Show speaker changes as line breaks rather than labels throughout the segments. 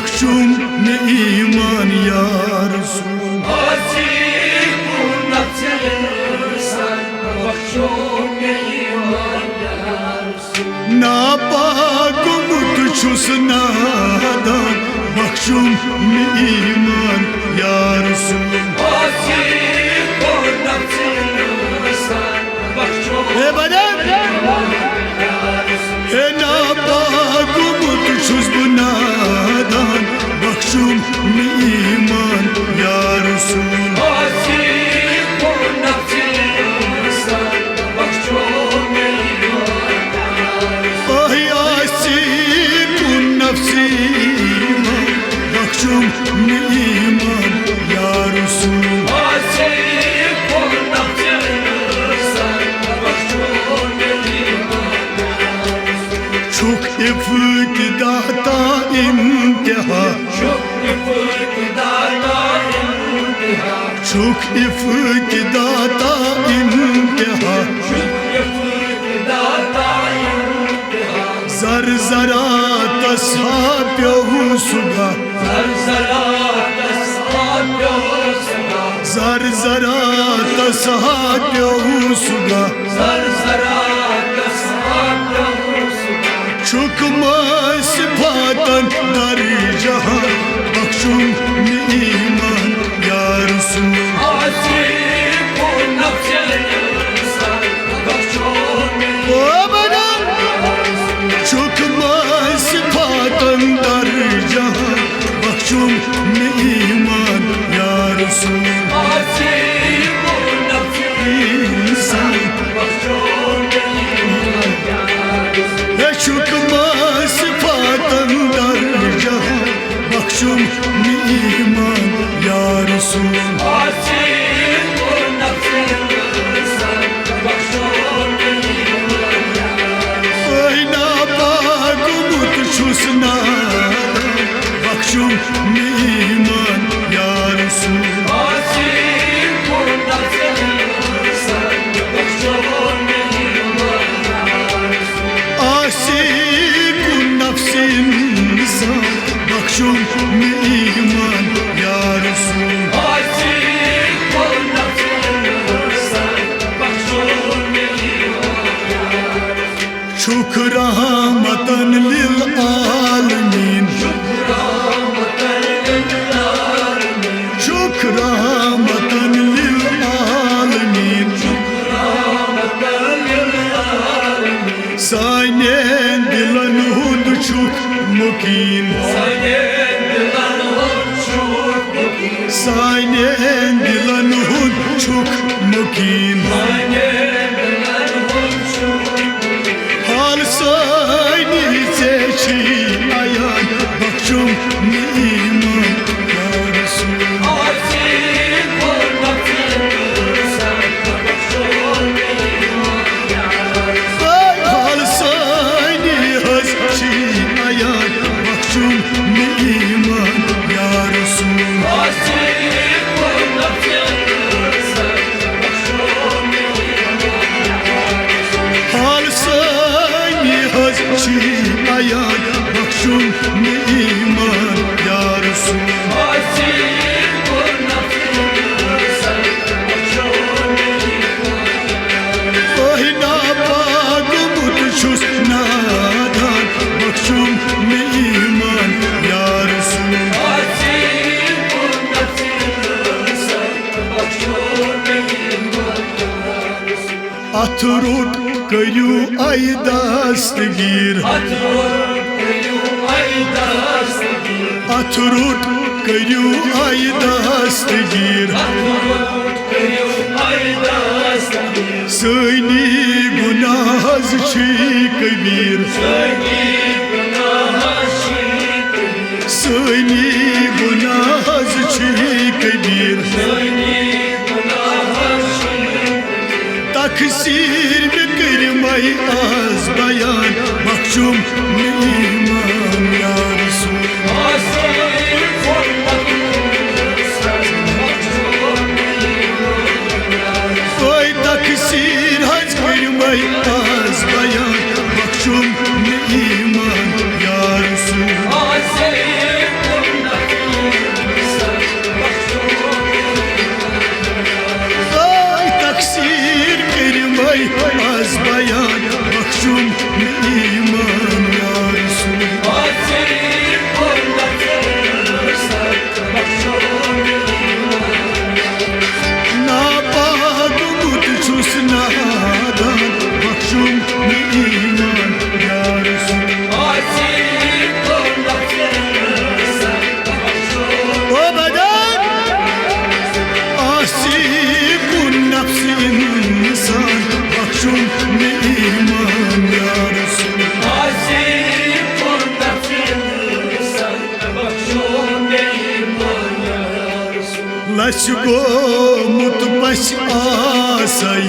बख्शुम ने ईमान या रसूल नापाक मुझुस नादान बख्शुम ने ईमान या रसूल हे नापाक मुझुस नादान बख्शुम ने ईमान या रसूल बख्शुम ने ईमान या रसूल शुक इफ्तिदा इंतहा शुक इफ्तिदा इंतहा जर जरा तसा प्यहू सुगा जर जरा तसा प्यहू सुगा शुक्मा सिफातन दर जहां बख्शुम ने ईमान या रसूल शुक्मा सिफातन दर जहां बख्शुम ने ईमान या रसूल शुक्मा सिफातन दर जहां बख्शुम ने ईमान या रसूल बख्शुम ने ईमान या रसूल आशिक नफ्स इंसान बख्शुम ने ईमान या रसूल शुक्र रहमतन लिल आलमीन शुक्र रहमतन लिल आलमीन साने दिलन हुद शुक मुकीन साने दिलन हुद शुक मुकीन हाल सानी से आयान बख्शुम ने ईमान या रसूल हाल सानी हसी आयान बख्शुम ने ईमान या रसूल आयान बख्शुम ने ईमान या रसूल नापाक मुझुस नादान बख्शुम ने ईमान या रसूल अथरुट कयू आई दस्तगीर अथरुट कयू आई दस्तगीर सनी गुनाह कबीर सनी गुनाह कबीर तकसीर में कर मई आज बयान बख्शुम ने ईमान या रसूल कोई तकसीर हज कर मई आज बयान बख्शुम ने ईमान या रसूल लश गोमुत पश आसै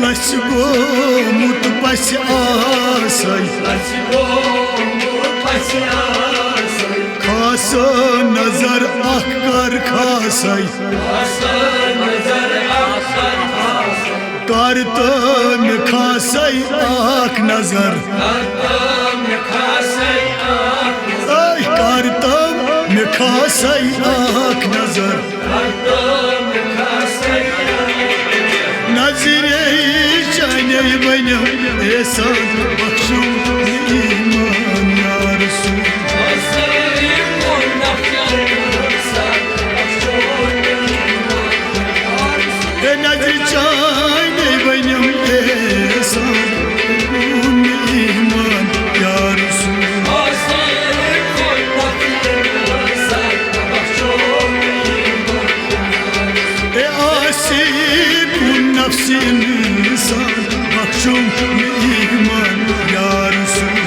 लश गोमुत पश आसै खास नजर अखकर खासै कर तम खासै आख नजर कर तम खासै आख नजर नजरे जाने बनो एहसान बख्शुम ईमान या रसूल नजर जाने बनो एहसान ईमान या रसूल नफ्सी इंसान बख्शुम ईमान या रसूल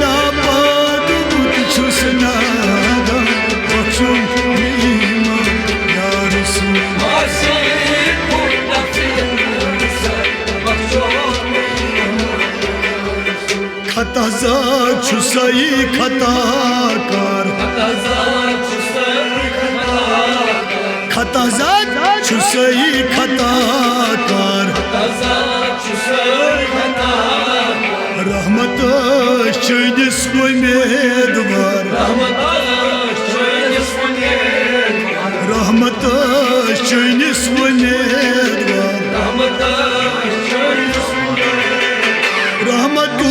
नापाक बुत छुस नादान बख्शुम ईमान या रसूल खता ज़ात छुसई खताकार खता ज़ात छुसई खताकार रहमत शैनिस उम्मीदवार रहमत शैनिस उम्मीदवार रहमतु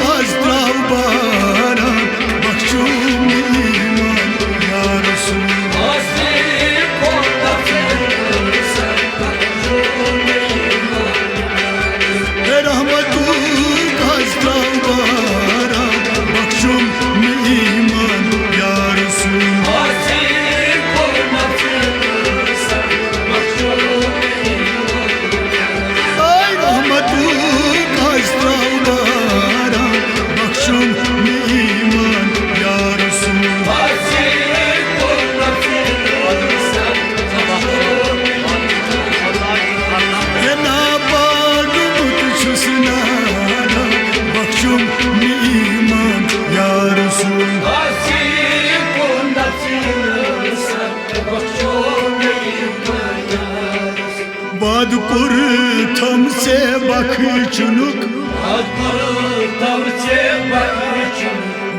काज़्राव बारान बख्शुम ईमान या रसूल रहमतु काज़्राव बारान बख्शुम ईमान या रसूल बाद कुर थम से बख्शुनुक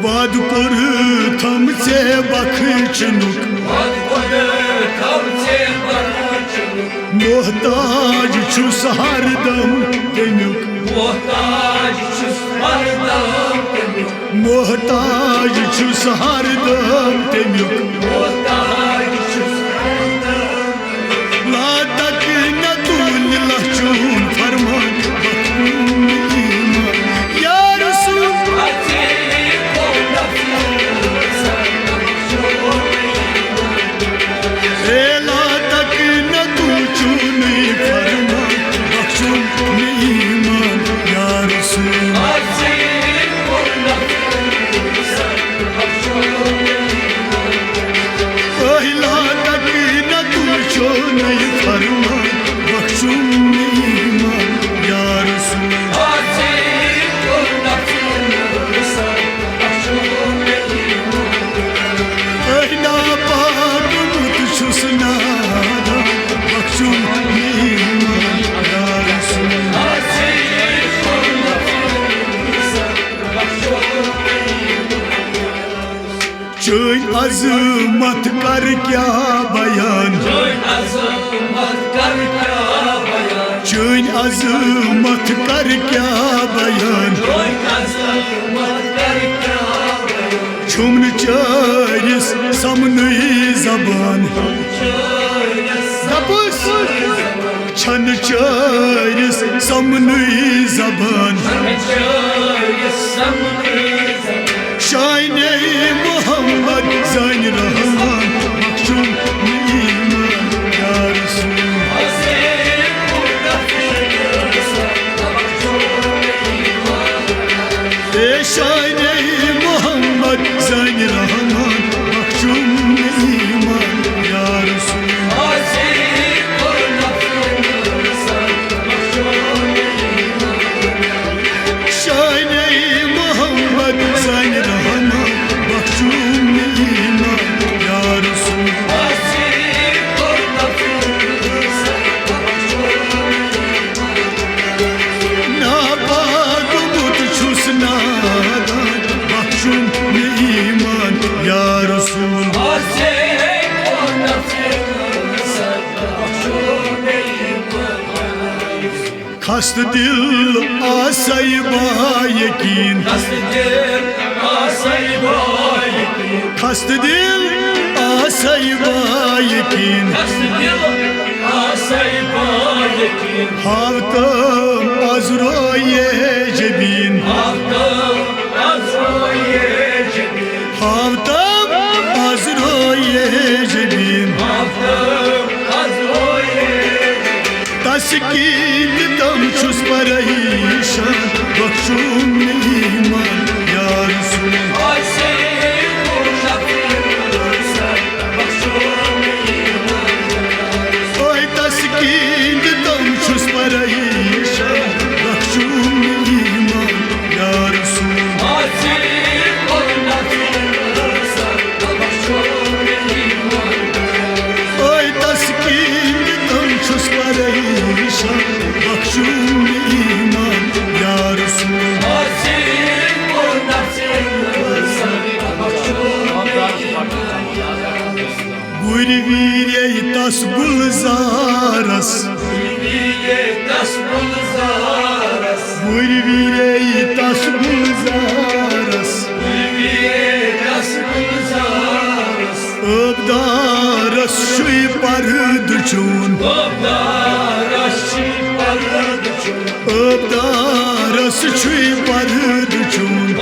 बाद कुर थम से बख्शुनुक मोहताज छुस हरदम तमुक मोहताज छुस हरदम तमुक फरमान बख्शुम ईमान या रसूल ला तक न तू चुनी फरमान बख्शुम ईमान या रसूल ला तक न तू चुनी फरमान बख्शुम चोइन अज़मत कर क्या बयान चोइन अज़मत कर क्या बयान छुमन चारिस समनई जबान छन चारिस समनई जबान शाइने मोहम्मद ज़ैन रहमान बख्शुम ईमान या रसूल Şaine Muhammed Zayn Rahman Mahkum iman ya Resul Şaine Muhammed Zayn Rahman Mahkum iman ya Resul Ya Resul Kast dil asayba yekin Kast dil asayba yekin Havtam azroye cebin Havtam azroye cebin Taskil tam çus parayşan Bakşum iman ya Resul Oy taskil tam çus parayşan Bakşum iman ya Resul Oy taskil tam çus parayşan Bakşum iman ya Resul Gurvire tas gulzaras Gurvire tas gulzaras Abdaras şuy pardıçun Abdaras şuy pardıçun